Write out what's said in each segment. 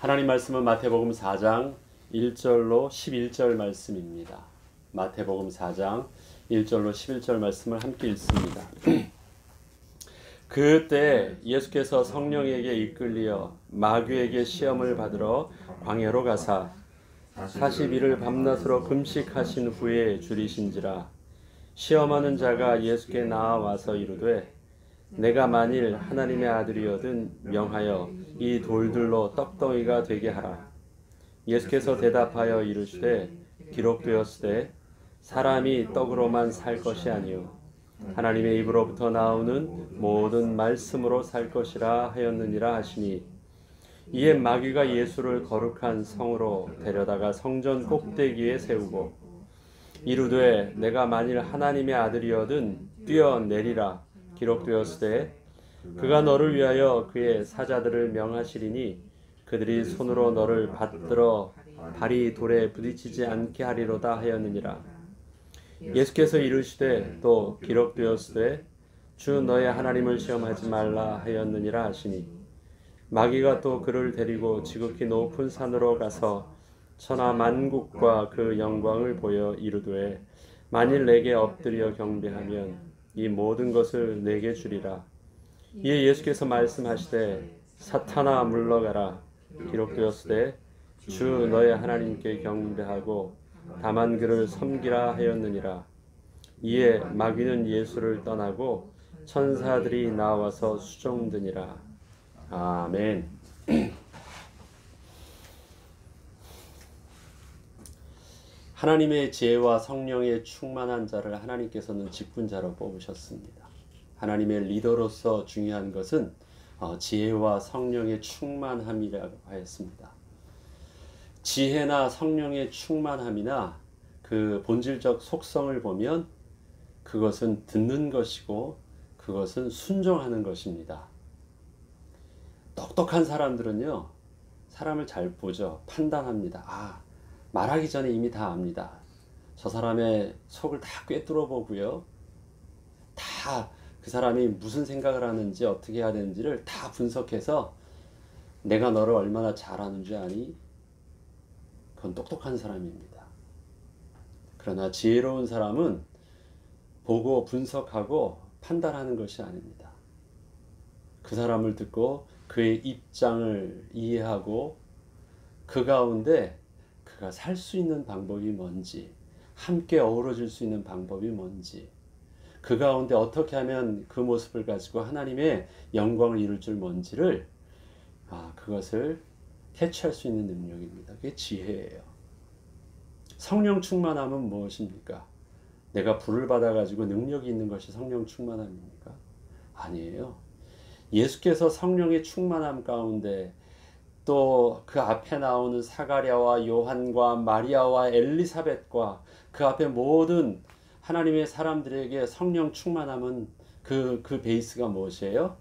하나님 말씀은 마태복음 4장 1절로 11절 말씀입니다. 마태복음 4장 1절로 11절 말씀을 함께 읽습니다. 그때 예수께서 성령에게 이끌리어 마귀에게 시험을 받으러 광야로 가사 40일을 밤낮으로 금식하신 후에 줄이신지라. 시험하는 자가 예수께 나아와서 이르되 내가 만일 하나님의 아들이거든 명하여 이 돌들로 떡덩이가 되게 하라. 예수께서 대답하여 이르시되 기록되었으되 사람이 떡으로만 살 것이 아니요 하나님의 입으로부터 나오는 모든 말씀으로 살 것이라 하였느니라 하시니, 이에 마귀가 예수를 거룩한 성으로 데려다가 성전 꼭대기에 세우고 이르되 내가 만일 하나님의 아들이거든 뛰어내리라. 기록되었으되 그가 너를 위하여 그의 사자들을 명하시리니 그들이 손으로 너를 받들어 발이 돌에 부딪히지 않게 하리로다 하였느니라. 예수께서 이르시되 또 기록되었으되 주 너의 하나님을 시험하지 말라 하였느니라 하시니, 마귀가 또 그를 데리고 지극히 높은 산으로 가서 천하 만국과 그 영광을 보여 이르되 만일 내게 엎드려 경배하면 이 모든 것을 내게 주리라. 이에 예수께서 말씀하시되 사탄아 물러가라. 기록되었으되 주 너의 하나님께 경배하고 다만 그를 섬기라 하였느니라. 이에 마귀는 예수를 떠나고 천사들이 나와서 수종드니라. 아멘. 하나님의 지혜와 성령의 충만한 자를 하나님께서는 직분자로 뽑으셨습니다. 하나님의 리더로서 중요한 것은 지혜와 성령의 충만함이라고 하였습니다. 지혜나 성령의 충만함이나 그 본질적 속성을 보면 그것은 듣는 것이고 그것은 순종하는 것입니다. 똑똑한 사람들은요, 사람을 잘 보죠. 판단합니다. 말하기 전에 이미 다 압니다. 저 사람의 속을 다 꿰뚫어 보고요. 다 그 사람이 무슨 생각을 하는지 어떻게 해야 되는지를 다 분석해서 내가 너를 얼마나 잘하는 줄 아니? 그건 똑똑한 사람입니다. 그러나 지혜로운 사람은 보고 분석하고 판단하는 것이 아닙니다. 그 사람을 듣고 그의 입장을 이해하고 그 가운데 그가 살 수 있는 방법이 뭔지, 함께 어우러질 수 있는 방법이 뭔지, 그 가운데 어떻게 하면 그 모습을 가지고 하나님의 영광을 이룰 줄 뭔지를 그것을 캐치할 수 있는 능력입니다. 그게 지혜예요. 성령 충만함은 무엇입니까? 내가 불을 받아가지고 능력이 있는 것이 성령 충만함입니까? 아니에요. 예수께서 성령의 충만함 가운데 또 그 앞에 나오는 사가랴와 요한과 마리아와 엘리사벳과 그 앞에 모든 하나님의 사람들에게 성령 충만함은 그 베이스가 무엇이에요?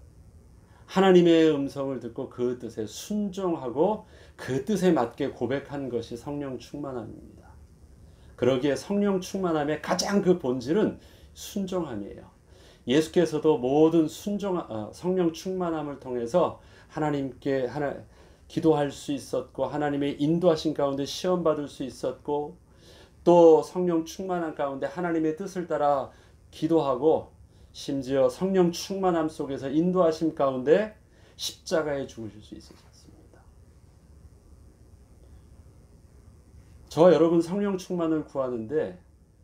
하나님의 음성을 듣고 그 뜻에 순종하고 그 뜻에 맞게 고백한 것이 성령 충만함입니다. 그러기에 성령 충만함의 가장 그 본질은 순종함이에요. 예수께서도 모든 성령 충만함을 통해서 하나님께 기도할 수 있었고 하나님의 인도하신 가운데 시험 받을 수 있었고 또 성령 충만함 가운데 하나님의 뜻을 따라 기도하고 심지어 성령 충만함 속에서 인도하심 가운데 십자가에 죽으실 수 있으셨습니다. 저와 여러분 성령 충만을 구하는데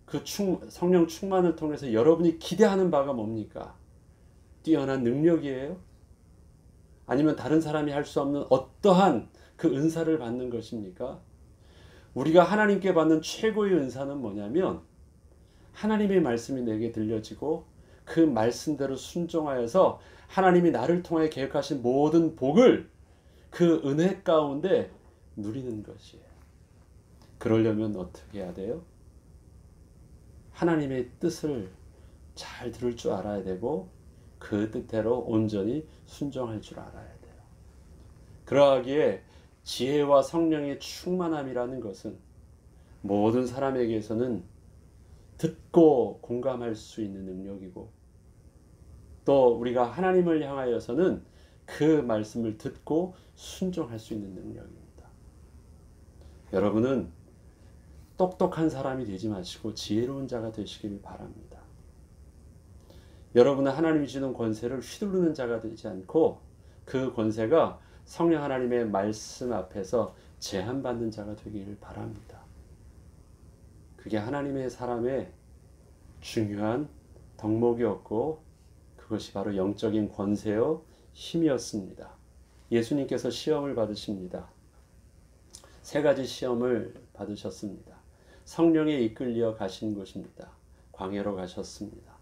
그 성령 충만을 통해서 여러분이 기대하는 바가 뭡니까? 뛰어난 능력이에요? 아니면 다른 사람이 할 수 없는 어떠한 그 은사를 받는 것입니까? 우리가 하나님께 받는 최고의 은사는 뭐냐면 하나님의 말씀이 내게 들려지고 그 말씀대로 순종하여서 하나님이 나를 통해 계획하신 모든 복을 그 은혜 가운데 누리는 것이에요. 그러려면 어떻게 해야 돼요? 하나님의 뜻을 잘 들을 줄 알아야 되고 그 뜻대로 온전히 순종할 줄 알아야 돼요. 그러하기에 지혜와 성령의 충만함이라는 것은 모든 사람에게서는 듣고 공감할 수 있는 능력이고 또 우리가 하나님을 향하여서는 그 말씀을 듣고 순종할 수 있는 능력입니다. 여러분은 똑똑한 사람이 되지 마시고 지혜로운 자가 되시길 바랍니다. 여러분은 하나님이 주는 권세를 휘두르는 자가 되지 않고 그 권세가 성령 하나님의 말씀 앞에서 제한받는 자가 되기를 바랍니다. 그게 하나님의 사람의 중요한 덕목이었고 그것이 바로 영적인 권세요 힘이었습니다. 예수님께서 시험을 받으십니다. 세 가지 시험을 받으셨습니다. 성령에 이끌려 가신 것입니다. 광야로 가셨습니다.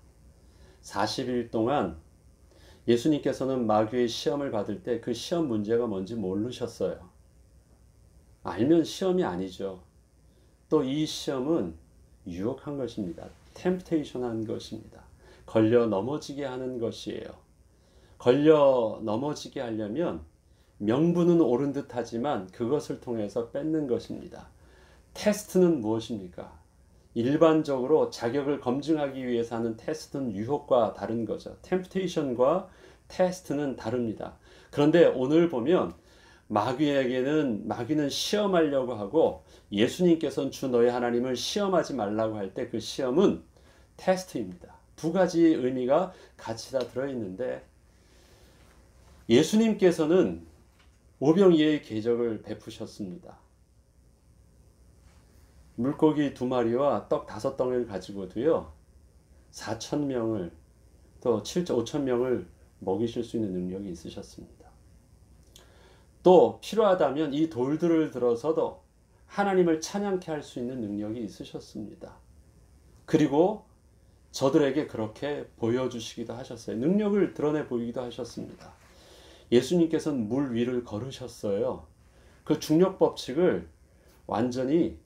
40일 동안 예수님께서는 마귀의 시험을 받을 때 그 시험 문제가 뭔지 모르셨어요. 알면 시험이 아니죠. 또 이 시험은 유혹한 것입니다. 템프테이션 한 것입니다. 걸려 넘어지게 하는 것이에요. 걸려 넘어지게 하려면 명분은 옳은 듯 하지만 그것을 통해서 뺏는 것입니다. 테스트는 무엇입니까? 일반적으로 자격을 검증하기 위해서 하는 테스트는 유혹과 다른 거죠. 템프테이션과 테스트는 다릅니다. 그런데 오늘 보면 마귀는 시험하려고 하고 예수님께서는 주 너희 하나님을 시험하지 말라고 할 때 그 시험은 테스트입니다. 두 가지 의미가 같이 다 들어있는데 예수님께서는 오병이어의 궤적을 베푸셨습니다. 물고기 2마리와 떡 5덩이를 가지고도요 4,000명을 또 5,000명을 먹이실 수 있는 능력이 있으셨습니다. 또 필요하다면 이 돌들을 들어서도 하나님을 찬양케 할 수 있는 능력이 있으셨습니다. 그리고 저들에게 그렇게 보여주시기도 하셨어요. 능력을 드러내 보이기도 하셨습니다. 예수님께서는 물 위를 걸으셨어요. 그 중력 법칙을 완전히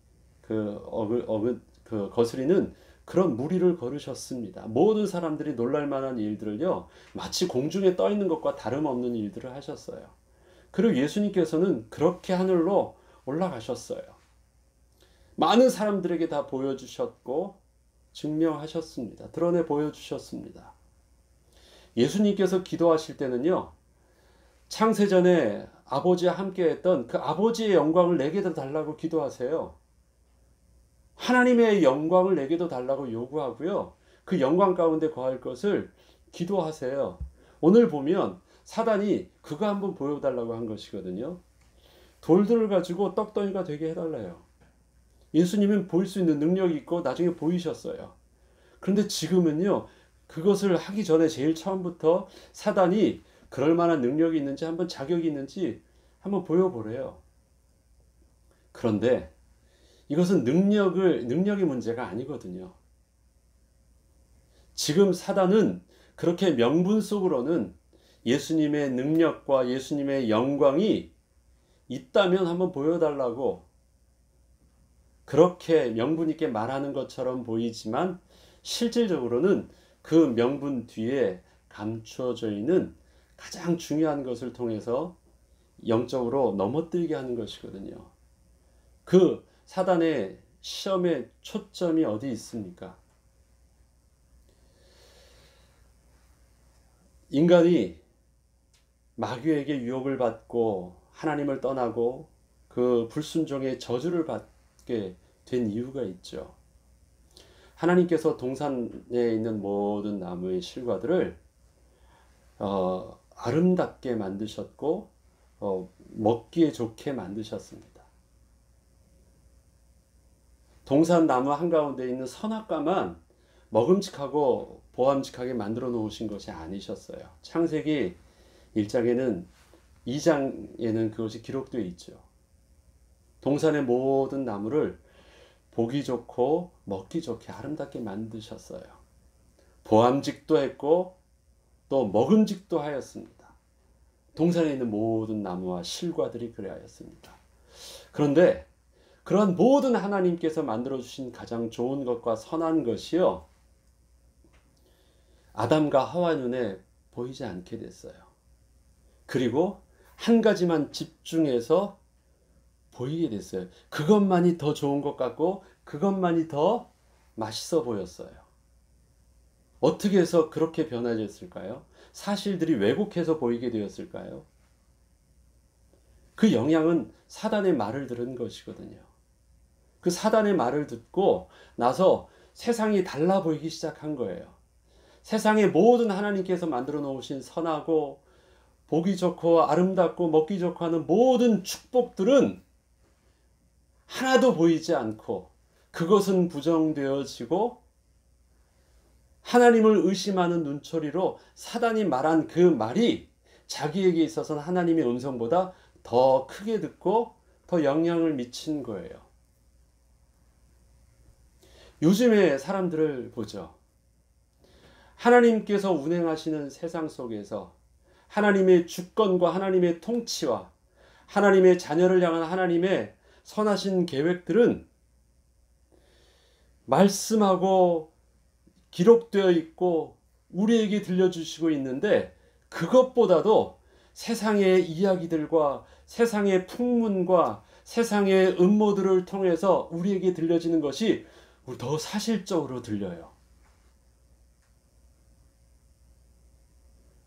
거스리는 그런 물 위를 걸으셨습니다. 모든 사람들이 놀랄 만한 일들을요, 마치 공중에 떠 있는 것과 다름없는 일들을 하셨어요. 그리고 예수님께서는 그렇게 하늘로 올라가셨어요. 많은 사람들에게 다 보여주셨고 증명하셨습니다. 드러내 보여주셨습니다. 예수님께서 기도하실 때는요, 창세전에 아버지와 함께 했던 그 아버지의 영광을 내게도 달라고 기도하세요. 하나님의 영광을 내게도 달라고 요구하고요. 그 영광 가운데 거할 것을 기도하세요. 오늘 보면 사단이 그거 한번 보여달라고 한 것이거든요. 돌들을 가지고 떡덩이가 되게 해달래요. 예수님은 보일 수 있는 능력이 있고 나중에 보이셨어요. 그런데 지금은요, 그것을 하기 전에 제일 처음부터 사단이 그럴 만한 능력이 있는지 한번 자격이 있는지 한번 보여보래요. 그런데 이것은 능력의 문제가 아니거든요. 지금 사단은 그렇게 명분 속으로는 예수님의 능력과 예수님의 영광이 있다면 한번 보여달라고 그렇게 명분 있게 말하는 것처럼 보이지만 실질적으로는 그 명분 뒤에 감추어져 있는 가장 중요한 것을 통해서 영적으로 넘어뜨리게 하는 것이거든요. 그 사단의 시험의 초점이 어디 있습니까? 인간이 마귀에게 유혹을 받고 하나님을 떠나고 그 불순종의 저주를 받게 된 이유가 있죠. 하나님께서 동산에 있는 모든 나무의 실과들을 아름답게 만드셨고 먹기에 좋게 만드셨습니다. 동산 나무 한가운데 있는 선악과만 먹음직하고 보암직하게 만들어 놓으신 것이 아니셨어요. 창세기 2장에는 그것이 기록되어 있죠. 동산의 모든 나무를 보기 좋고 먹기 좋게 아름답게 만드셨어요. 보암직도 했고 또 먹음직도 하였습니다. 동산에 있는 모든 나무와 실과들이 그래하였습니다. 그런데 그런 모든 하나님께서 만들어주신 가장 좋은 것과 선한 것이요, 아담과 하와 눈에 보이지 않게 됐어요. 그리고 한 가지만 집중해서 보이게 됐어요. 그것만이 더 좋은 것 같고 그것만이 더 맛있어 보였어요. 어떻게 해서 그렇게 변화됐을까요? 사실들이 왜곡해서 보이게 되었을까요? 그 영향은 사단의 말을 들은 것이거든요. 그 사단의 말을 듣고 나서 세상이 달라 보이기 시작한 거예요. 세상의 모든 하나님께서 만들어 놓으신 선하고 보기 좋고 아름답고 먹기 좋고 하는 모든 축복들은 하나도 보이지 않고 그것은 부정되어지고 하나님을 의심하는 눈초리로 사단이 말한 그 말이 자기에게 있어서는 하나님의 음성보다 더 크게 듣고 더 영향을 미친 거예요. 요즘의 사람들을 보죠. 하나님께서 운행하시는 세상 속에서 하나님의 주권과 하나님의 통치와 하나님의 자녀를 향한 하나님의 선하신 계획들은 말씀하고 기록되어 있고 우리에게 들려주시고 있는데, 그것보다도 세상의 이야기들과 세상의 풍문과 세상의 음모들을 통해서 우리에게 들려지는 것이 더 사실적으로 들려요.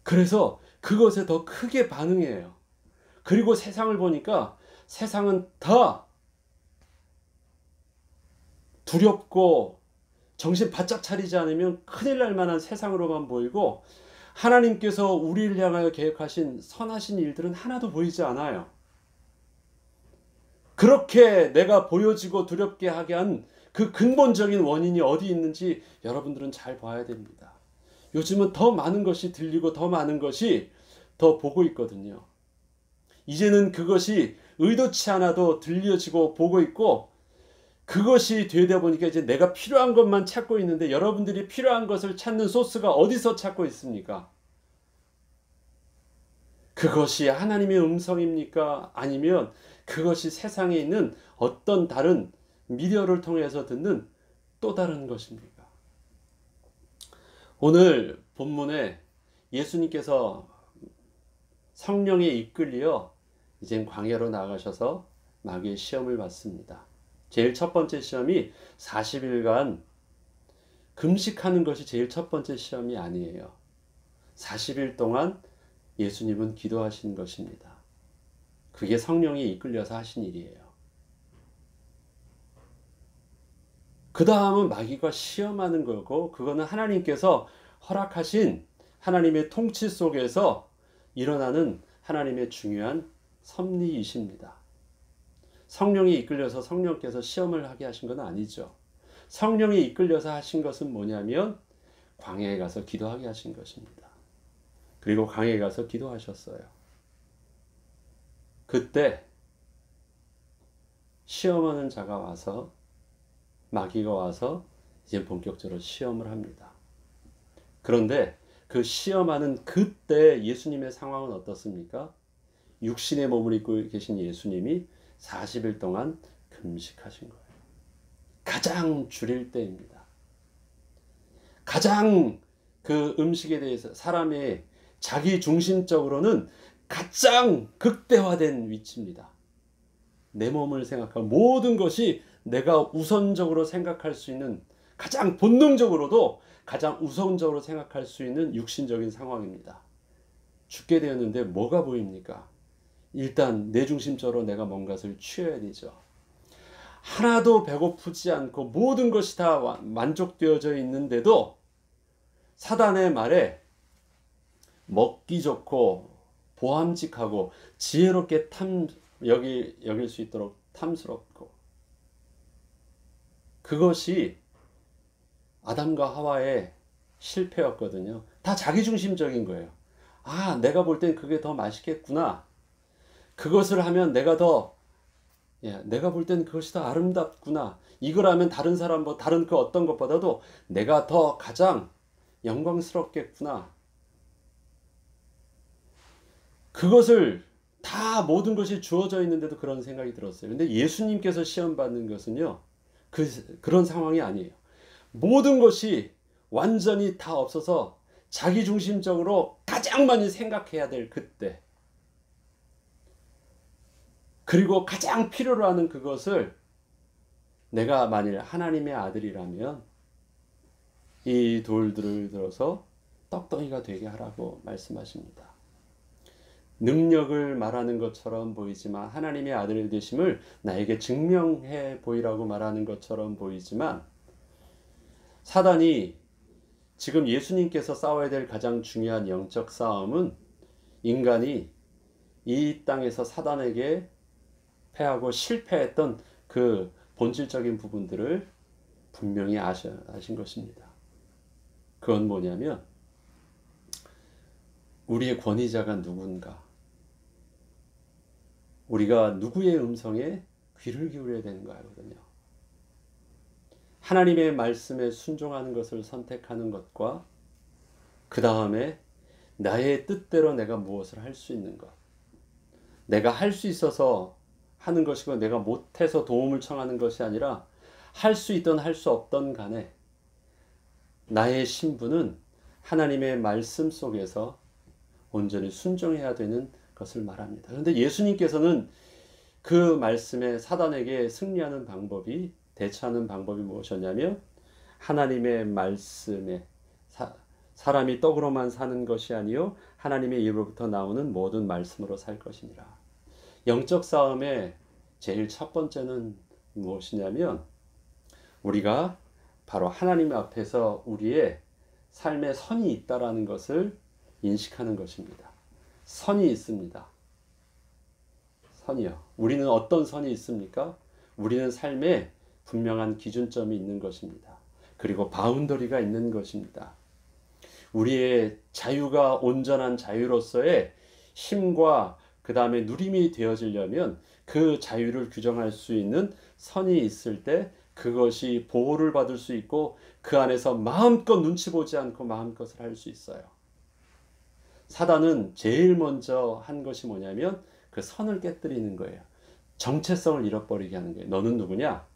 그래서 그것에 더 크게 반응해요. 그리고 세상을 보니까 세상은 다 두렵고 정신 바짝 차리지 않으면 큰일 날 만한 세상으로만 보이고, 하나님께서 우리를 향하여 계획하신 선하신 일들은 하나도 보이지 않아요. 그렇게 내가 보여지고 두렵게 하게 한 그 근본적인 원인이 어디 있는지 여러분들은 잘 봐야 됩니다. 요즘은 더 많은 것이 들리고 더 많은 것이 더 보고 있거든요. 이제는 그것이 의도치 않아도 들려지고 보고 있고, 그것이 되다 보니까 이제 내가 필요한 것만 찾고 있는데, 여러분들이 필요한 것을 찾는 소스가 어디서 찾고 있습니까? 그것이 하나님의 음성입니까? 아니면 그것이 세상에 있는 어떤 다른 미디어를 통해서 듣는 또 다른 것입니까? 오늘 본문에 예수님께서 성령에 이끌려 이젠 광야로 나가셔서 마귀의 시험을 받습니다. 제일 첫 번째 시험이 40일간 금식하는 것이 제일 첫 번째 시험이 아니에요. 40일 동안 예수님은 기도하신 것입니다. 그게 성령에 이끌려서 하신 일이에요. 그 다음은 마귀가 시험하는 거고, 그거는 하나님께서 허락하신 하나님의 통치 속에서 일어나는 하나님의 중요한 섭리이십니다. 성령에 이끌려서 성령께서 시험을 하게 하신 건 아니죠. 성령에 이끌려서 하신 것은 뭐냐면 광야에 가서 기도하게 하신 것입니다. 그리고 광야에 가서 기도하셨어요. 그때 시험하는 자가 와서, 마귀가 와서 이제 본격적으로 시험을 합니다. 그런데 그 시험하는 그때 예수님의 상황은 어떻습니까? 육신의 몸을 입고 계신 예수님이 40일 동안 금식하신 거예요. 가장 줄일 때입니다. 가장 그 음식에 대해서 사람의 자기 중심적으로는 가장 극대화된 위치입니다. 내 몸을 생각하고 모든 것이 내가 우선적으로 생각할 수 있는, 가장 본능적으로도 가장 우선적으로 생각할 수 있는 육신적인 상황입니다. 죽게 되었는데 뭐가 보입니까? 일단 내 중심적으로 내가 뭔가를 취해야 되죠. 하나도 배고프지 않고 모든 것이 다 만족되어져 있는데도 사단의 말에 먹기 좋고 보암직하고 지혜롭게 여길 수 있도록 탐스럽고, 그것이 아담과 하와의 실패였거든요. 다 자기중심적인 거예요. 아, 내가 볼 땐 그게 더 맛있겠구나. 그것을 하면 내가 볼 땐 그것이 더 아름답구나. 이걸 하면 다른 사람, 다른 그 어떤 것보다도 내가 더 가장 영광스럽겠구나. 그것을 다 모든 것이 주어져 있는데도 그런 생각이 들었어요. 근데 예수님께서 시험받는 것은요, 그런 상황이 아니에요. 모든 것이 완전히 다 없어서 자기중심적으로 가장 많이 생각해야 될 그때, 그리고 가장 필요로 하는 그것을 내가 만일 하나님의 아들이라면 이 돌들을 들어서 떡덩이가 되게 하라고 말씀하십니다. 능력을 말하는 것처럼 보이지만 하나님의 아들 되심을 나에게 증명해 보이라고 말하는 것처럼 보이지만 사단이 지금 예수님께서 싸워야 될 가장 중요한 영적 싸움은 인간이 이 땅에서 사단에게 패하고 실패했던 그 본질적인 부분들을 분명히 아신 것입니다. 그건 뭐냐면 우리의 권위자가 누군가, 우리가 누구의 음성에 귀를 기울여야 되는 거거든요. 하나님의 말씀에 순종하는 것을 선택하는 것과 그 다음에 나의 뜻대로 내가 무엇을 할 수 있는 것, 내가 할 수 있어서 하는 것이고 내가 못해서 도움을 청하는 것이 아니라 할 수 있던 할 수 없던 간에 나의 신분은 하나님의 말씀 속에서 온전히 순종해야 되는 것을 말합니다. 그런데 예수님께서는 그 말씀에 사단에게 승리하는 방법이, 대처하는 방법이 무엇이었냐면 하나님의 말씀에 사람이 떡으로만 사는 것이 아니요 하나님의 입으로부터 나오는 모든 말씀으로 살 것이니라. 영적 싸움의 제일 첫 번째는 무엇이냐면 우리가 바로 하나님 앞에서 우리의 삶의 선이 있다라는 것을 인식하는 것입니다. 선이 있습니다. 선이요. 우리는 어떤 선이 있습니까? 우리는 삶에 분명한 기준점이 있는 것입니다. 그리고 바운더리가 있는 것입니다. 우리의 자유가 온전한 자유로서의 힘과 그 다음에 누림이 되어지려면 그 자유를 규정할 수 있는 선이 있을 때 그것이 보호를 받을 수 있고 그 안에서 마음껏 눈치 보지 않고 마음껏을 할 수 있어요. 사단은 제일 먼저 한 것이 뭐냐면 그 선을 깨뜨리는 거예요. 정체성을 잃어버리게 하는 거예요. 너는 누구냐?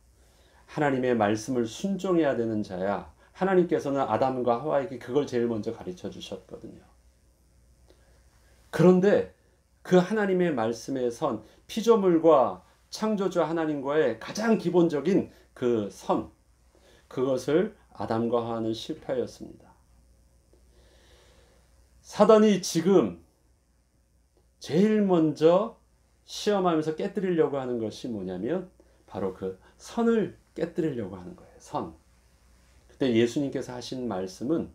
하나님의 말씀을 순종해야 되는 자야. 하나님께서는 아담과 하와에게 그걸 제일 먼저 가르쳐 주셨거든요. 그런데 그 하나님의 말씀의 선, 피조물과 창조주 하나님과의 가장 기본적인 그 선, 그것을 아담과 하와는 실패하였습니다. 사단이 지금 제일 먼저 시험하면서 깨뜨리려고 하는 것이 뭐냐면 바로 그 선을 깨뜨리려고 하는 거예요. 선. 그때 예수님께서 하신 말씀은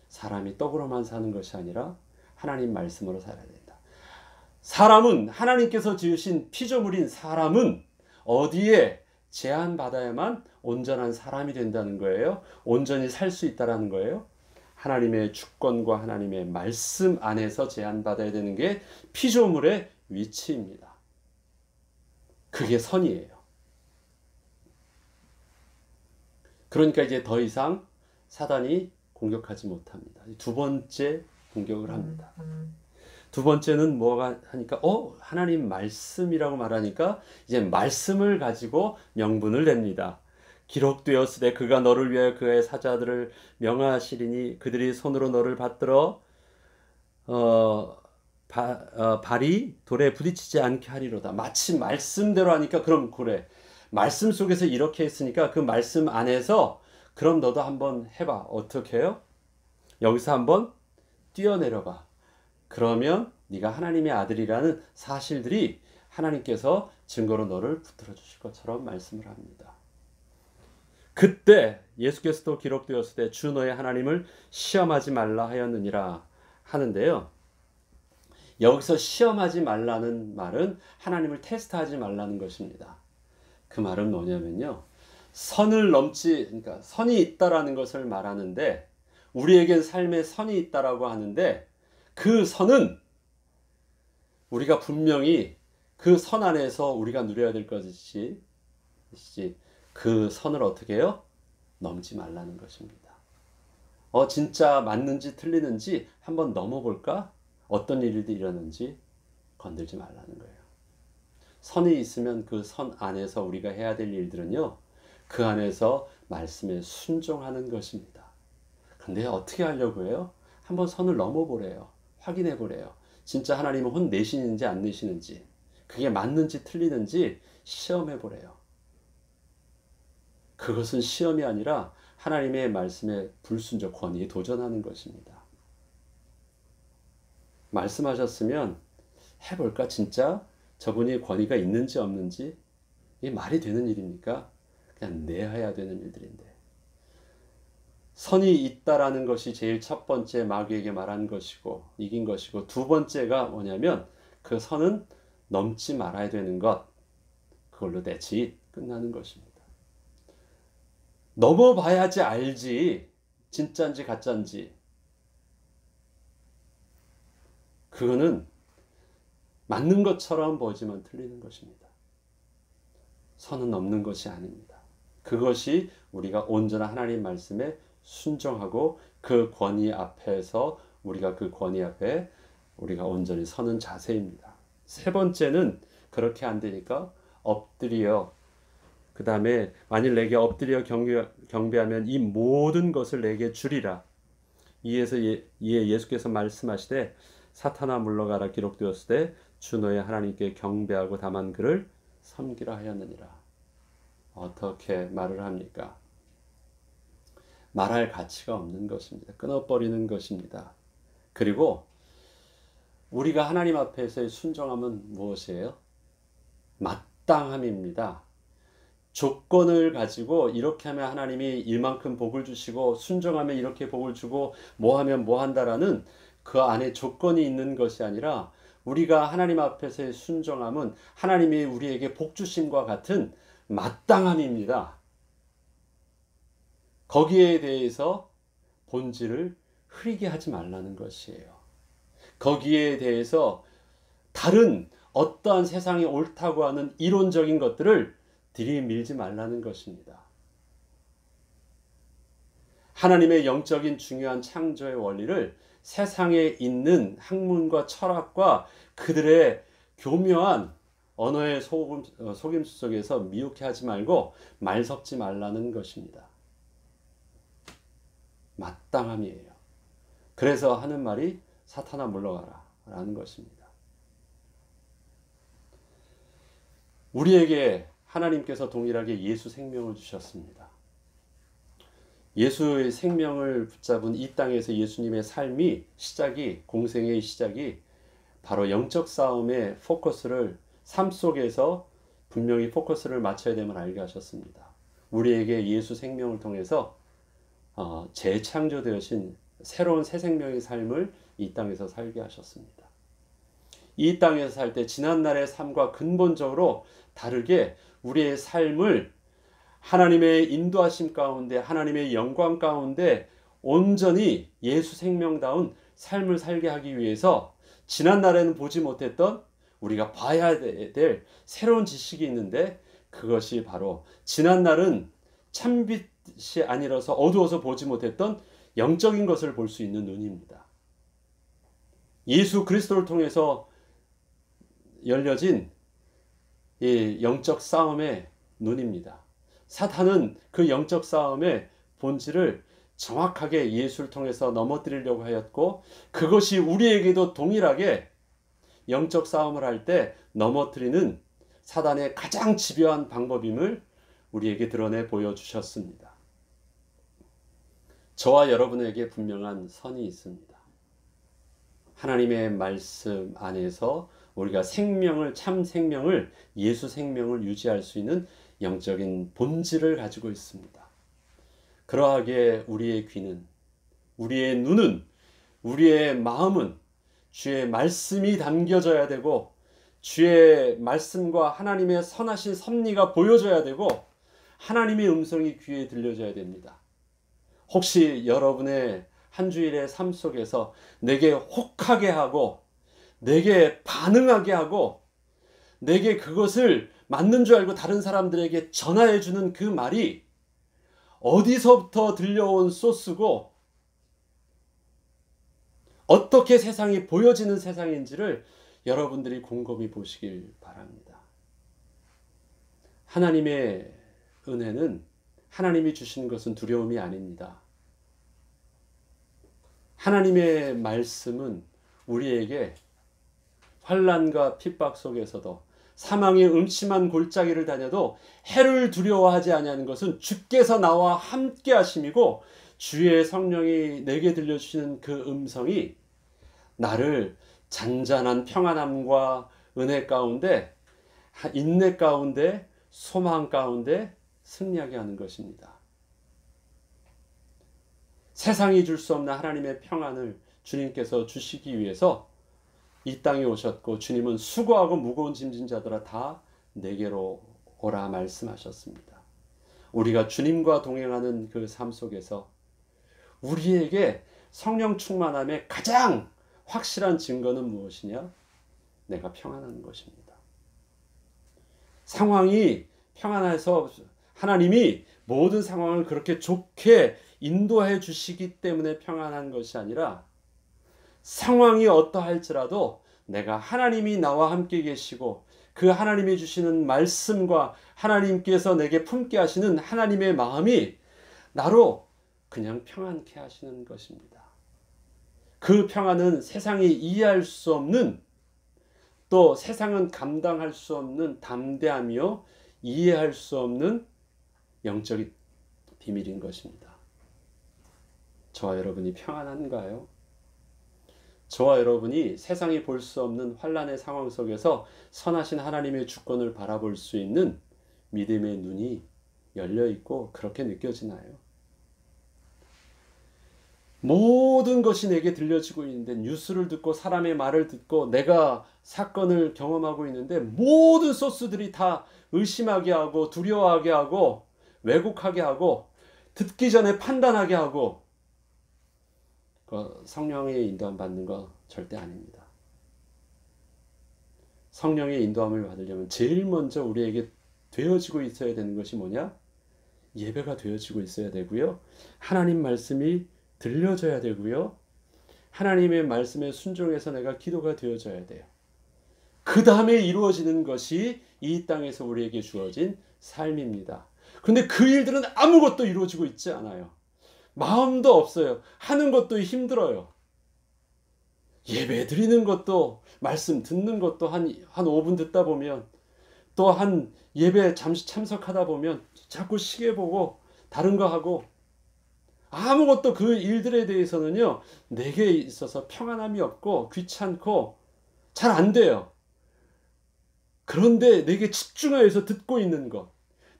사람이 떡으로만 사는 것이 아니라 하나님 말씀으로 살아야 된다. 사람은 하나님께서 지으신 피조물인 사람은 어디에 제한받아야만 온전한 사람이 된다는 거예요. 온전히 살 수 있다는 거예요. 하나님의 주권과 하나님의 말씀 안에서 제한받아야 되는 게 피조물의 위치입니다. 그게 선이에요. 그러니까 이제 더 이상 사단이 공격하지 못합니다. 두 번째 공격을 합니다. 두 번째는 뭐가 하니까 하나님 말씀이라고 말하니까 이제 말씀을 가지고 명분을 냅니다. 기록되었으되 그가 너를 위하여 그의 사자들을 명하시리니 그들이 손으로 너를 받들어 발이 돌에 부딪히지 않게 하리로다. 마치 말씀대로 하니까 그럼 그래. 말씀 속에서 이렇게 했으니까 그 말씀 안에서 그럼 너도 한번 해봐. 어떻게 해요? 여기서 한번 뛰어내려봐. 그러면 네가 하나님의 아들이라는 사실들이 하나님께서 증거로 너를 붙들어 주실 것처럼 말씀을 합니다. 그때 예수께서도 기록되었을 때 주 너의 하나님을 시험하지 말라 하였느니라 하는데요. 여기서 시험하지 말라는 말은 하나님을 테스트하지 말라는 것입니다. 그 말은 뭐냐면요. 그러니까 선이 있다라는 것을 말하는데 우리에겐 삶에 선이 있다라고 하는데 그 선은 우리가 분명히 그 선 안에서 우리가 누려야 될 것이지 그 선을 어떻게 해요? 넘지 말라는 것입니다. 진짜 맞는지 틀리는지 한번 넘어볼까? 어떤 일이 일어났는지 건들지 말라는 거예요. 선이 있으면 그 선 안에서 우리가 해야 될 일들은요. 그 안에서 말씀에 순종하는 것입니다. 근데 어떻게 하려고 해요? 한번 선을 넘어보래요. 확인해 보래요. 진짜 하나님은 혼 내시는지 안 내시는지 그게 맞는지 틀리는지 시험해 보래요. 그것은 시험이 아니라 하나님의 말씀에 불순종 권위에 도전하는 것입니다. 말씀하셨으면 해볼까? 진짜 저분이 권위가 있는지 없는지 이게 말이 되는 일입니까? 그냥 내해야 되는 일들인데. 선이 있다라는 것이 제일 첫 번째 마귀에게 말한 것이고 이긴 것이고, 두 번째가 뭐냐면 그 선은 넘지 말아야 되는 것, 그걸로 대치 끝나는 것입니다. 넘어봐야지 알지 진짜인지 가짜인지. 그거는 맞는 것처럼 보이지만 틀리는 것입니다. 선은 넘는 것이 아닙니다. 그것이 우리가 온전한 하나님 말씀에 순종하고 그 권위 앞에서 우리가 그 권위 앞에 우리가 온전히 서는 자세입니다. 세 번째는 그렇게 안 되니까 엎드려, 그 다음에 만일 내게 엎드려 경배하면 이 모든 것을 내게 주리라. 이에 예수께서 말씀하시되 사탄아 물러가라 기록되었을 때 주 너의 하나님께 경배하고 다만 그를 섬기라 하였느니라. 어떻게 말을 합니까? 말할 가치가 없는 것입니다. 끊어버리는 것입니다. 그리고 우리가 하나님 앞에서의 순종함은 무엇이에요? 마땅함입니다. 조건을 가지고 이렇게 하면 하나님이 이만큼 복을 주시고 순종하면 이렇게 복을 주고 뭐 하면 뭐 한다라는 그 안에 조건이 있는 것이 아니라, 우리가 하나님 앞에서의 순종함은 하나님이 우리에게 복 주심과 같은 마땅함입니다. 거기에 대해서 본질을 흐리게 하지 말라는 것이에요. 거기에 대해서 다른 어떠한 세상이 옳다고 하는 이론적인 것들을 들이밀지 말라는 것입니다. 하나님의 영적인 중요한 창조의 원리를 세상에 있는 학문과 철학과 그들의 교묘한 언어의 속임수 속에서 미혹해 하지 말고 말 섞지 말라는 것입니다. 마땅함이에요. 그래서 하는 말이 사탄아 물러가라 라는 것입니다. 우리에게 하나님께서 동일하게 예수 생명을 주셨습니다. 예수의 생명을 붙잡은 이 땅에서 예수님의 삶이 공생의 시작이 바로 영적 싸움의 포커스를, 삶 속에서 분명히 포커스를 맞춰야 됨을 알게 하셨습니다. 우리에게 예수 생명을 통해서 재창조되어진 새로운 새 생명의 삶을 이 땅에서 살게 하셨습니다. 이 땅에서 살 때 지난날의 삶과 근본적으로 다르게 우리의 삶을 하나님의 인도하심 가운데, 하나님의 영광 가운데 온전히 예수 생명다운 삶을 살게 하기 위해서 지난날에는 보지 못했던 우리가 봐야 될 새로운 지식이 있는데, 그것이 바로 지난날은 참빛이 아니라서 어두워서 보지 못했던 영적인 것을 볼 수 있는 눈입니다. 예수 그리스도를 통해서 열려진 이 영적 싸움의 눈입니다. 사탄은 그 영적 싸움의 본질을 정확하게 예수를 통해서 넘어뜨리려고 하였고, 그것이 우리에게도 동일하게 영적 싸움을 할 때 넘어뜨리는 사단의 가장 집요한 방법임을 우리에게 드러내 보여주셨습니다. 저와 여러분에게 분명한 선이 있습니다. 하나님의 말씀 안에서 우리가 참 생명을, 예수 생명을 유지할 수 있는 영적인 본질을 가지고 있습니다. 그러하기에 우리의 귀는, 우리의 눈은, 우리의 마음은 주의 말씀이 담겨져야 되고, 주의 말씀과 하나님의 선하신 섭리가 보여져야 되고, 하나님의 음성이 귀에 들려져야 됩니다. 혹시 여러분의 한 주일의 삶 속에서 내게 혹하게 하고, 내게 반응하게 하고, 내게 그것을 맞는 줄 알고 다른 사람들에게 전하해 주는 그 말이 어디서부터 들려온 소스고 어떻게 세상이 보여지는 세상인지를 여러분들이 곰곰이 보시길 바랍니다. 하나님의 은혜는, 하나님이 주시는 것은 두려움이 아닙니다. 하나님의 말씀은 우리에게 환난과 핍박 속에서도, 사망의 음침한 골짜기를 다녀도 해를 두려워하지 아니하는 것은 주께서 나와 함께 하심이고, 주의 성령이 내게 들려주시는 그 음성이 나를 잔잔한 평안함과 은혜 가운데, 인내 가운데, 소망 가운데 승리하게 하는 것입니다. 세상이 줄 수 없는 하나님의 평안을 주님께서 주시기 위해서 이 땅에 오셨고, 주님은 수고하고 무거운 짐진 자들아 다 내게로 오라 말씀하셨습니다. 우리가 주님과 동행하는 그 삶 속에서 우리에게 성령 충만함의 가장 확실한 증거는 무엇이냐? 내가 평안한 것입니다. 상황이 평안해서 하나님이 모든 상황을 그렇게 좋게 인도해 주시기 때문에 평안한 것이 아니라, 상황이 어떠할지라도 내가 하나님이 나와 함께 계시고 그 하나님이 주시는 말씀과 하나님께서 내게 품게 하시는 하나님의 마음이 나로 그냥 평안케 하시는 것입니다. 그 평안은 세상이 이해할 수 없는, 또 세상은 감당할 수 없는 담대함이요 이해할 수 없는 영적인 비밀인 것입니다. 저와 여러분이 평안한가요? 저와 여러분이 세상이 볼 수 없는 환난의 상황 속에서 선하신 하나님의 주권을 바라볼 수 있는 믿음의 눈이 열려 있고 그렇게 느껴지나요? 모든 것이 내게 들려지고 있는데, 뉴스를 듣고 사람의 말을 듣고 내가 사건을 경험하고 있는데, 모든 소스들이 다 의심하게 하고 두려워하게 하고 왜곡하게 하고 듣기 전에 판단하게 하고, 성령의 인도함 받는 거 절대 아닙니다. 성령의 인도함을 받으려면 제일 먼저 우리에게 되어지고 있어야 되는 것이 뭐냐? 예배가 되어지고 있어야 되고요. 하나님 말씀이 들려져야 되고요. 하나님의 말씀에 순종해서 내가 기도가 되어져야 돼요. 그 다음에 이루어지는 것이 이 땅에서 우리에게 주어진 삶입니다. 그런데 그 일들은 아무것도 이루어지고 있지 않아요. 마음도 없어요. 하는 것도 힘들어요. 예배 드리는 것도, 말씀 듣는 것도 한 5분 듣다 보면, 또 한 예배 잠시 참석하다 보면 자꾸 시계 보고 다른 거 하고, 아무것도 그 일들에 대해서는요 내게 있어서 평안함이 없고 귀찮고 잘 안 돼요. 그런데 내게 집중해서 듣고 있는 것,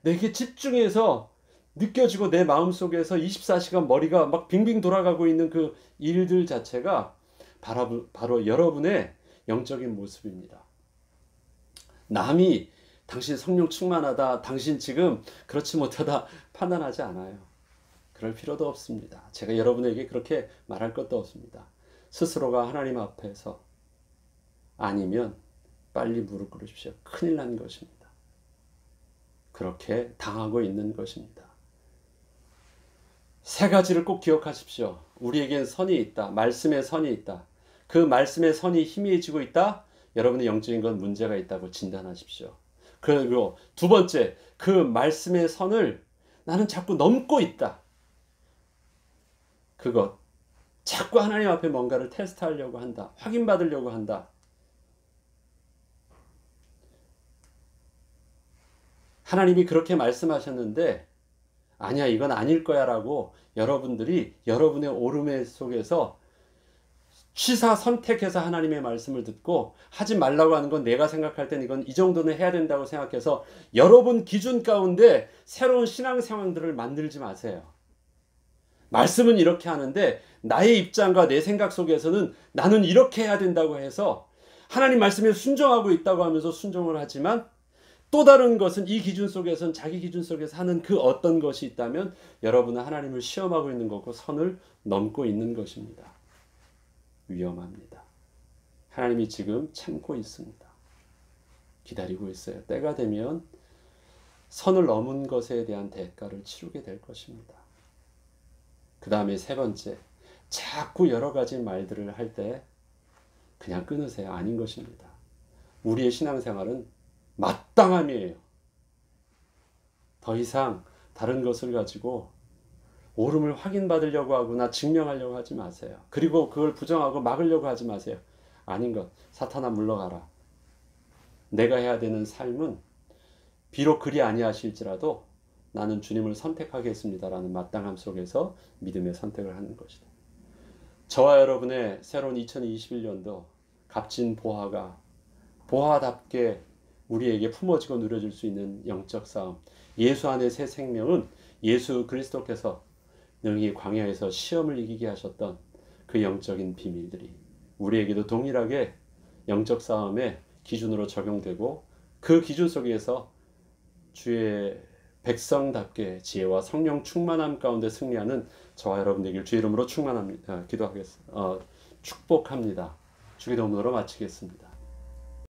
내게 집중해서 느껴지고 내 마음속에서 24시간 머리가 막 빙빙 돌아가고 있는 그 일들 자체가 바로 여러분의 영적인 모습입니다. 남이 당신 성령 충만하다, 당신 지금 그렇지 못하다 판단하지 않아요. 그럴 필요도 없습니다. 제가 여러분에게 그렇게 말할 것도 없습니다. 스스로가 하나님 앞에서 아니면 빨리 무릎 꿇으십시오. 큰일 난 것입니다. 그렇게 당하고 있는 것입니다. 세 가지를 꼭 기억하십시오. 우리에겐 선이 있다. 말씀의 선이 있다. 그 말씀의 선이 희미해지고 있다. 여러분의 영적인 건 문제가 있다고 진단하십시오. 그리고 두 번째, 그 말씀의 선을 나는 자꾸 넘고 있다. 그것, 자꾸 하나님 앞에 뭔가를 테스트하려고 한다. 확인받으려고 한다. 하나님이 그렇게 말씀하셨는데 아니야, 이건 아닐 거야 라고 여러분들이 여러분의 오름의 속에서 취사 선택해서 하나님의 말씀을 듣고, 하지 말라고 하는 건 내가 생각할 땐 이건 이 정도는 해야 된다고 생각해서 여러분 기준 가운데 새로운 신앙 상황들을 만들지 마세요. 말씀은 이렇게 하는데 나의 입장과 내 생각 속에서는 나는 이렇게 해야 된다고 해서 하나님 말씀에 순종하고 있다고 하면서 순종을 하지만, 또 다른 것은 이 기준 속에서는 자기 기준 속에서 하는 그 어떤 것이 있다면 여러분은 하나님을 시험하고 있는 거고 선을 넘고 있는 것입니다. 위험합니다. 하나님이 지금 참고 있습니다. 기다리고 있어요. 때가 되면 선을 넘은 것에 대한 대가를 치르게 될 것입니다. 그 다음에 세 번째, 자꾸 여러 가지 말들을 할 때 그냥 끊으세요. 아닌 것입니다. 우리의 신앙생활은 마땅함이에요. 더 이상 다른 것을 가지고 옳음을 확인받으려고 하거나 증명하려고 하지 마세요. 그리고 그걸 부정하고 막으려고 하지 마세요. 아닌 것, 사탄아 물러가라. 내가 해야 되는 삶은 비록 그리 아니하실지라도 나는 주님을 선택하겠습니다라는 마땅함 속에서 믿음의 선택을 하는 것이다. 저와 여러분의 새로운 2021년도 값진 보화가 보화답게 우리에게 품어지고 누려질 수 있는 영적 싸움. 예수 안의 새 생명은 예수 그리스도께서 능히 광야에서 시험을 이기게 하셨던 그 영적인 비밀들이 우리에게도 동일하게 영적 싸움의 기준으로 적용되고, 그 기준 속에서 주의 백성답게 지혜와 성령 충만함 가운데 승리하는 저와 여러분 되길 주의 이름으로 축복합니다. 주기도문으로 마치겠습니다.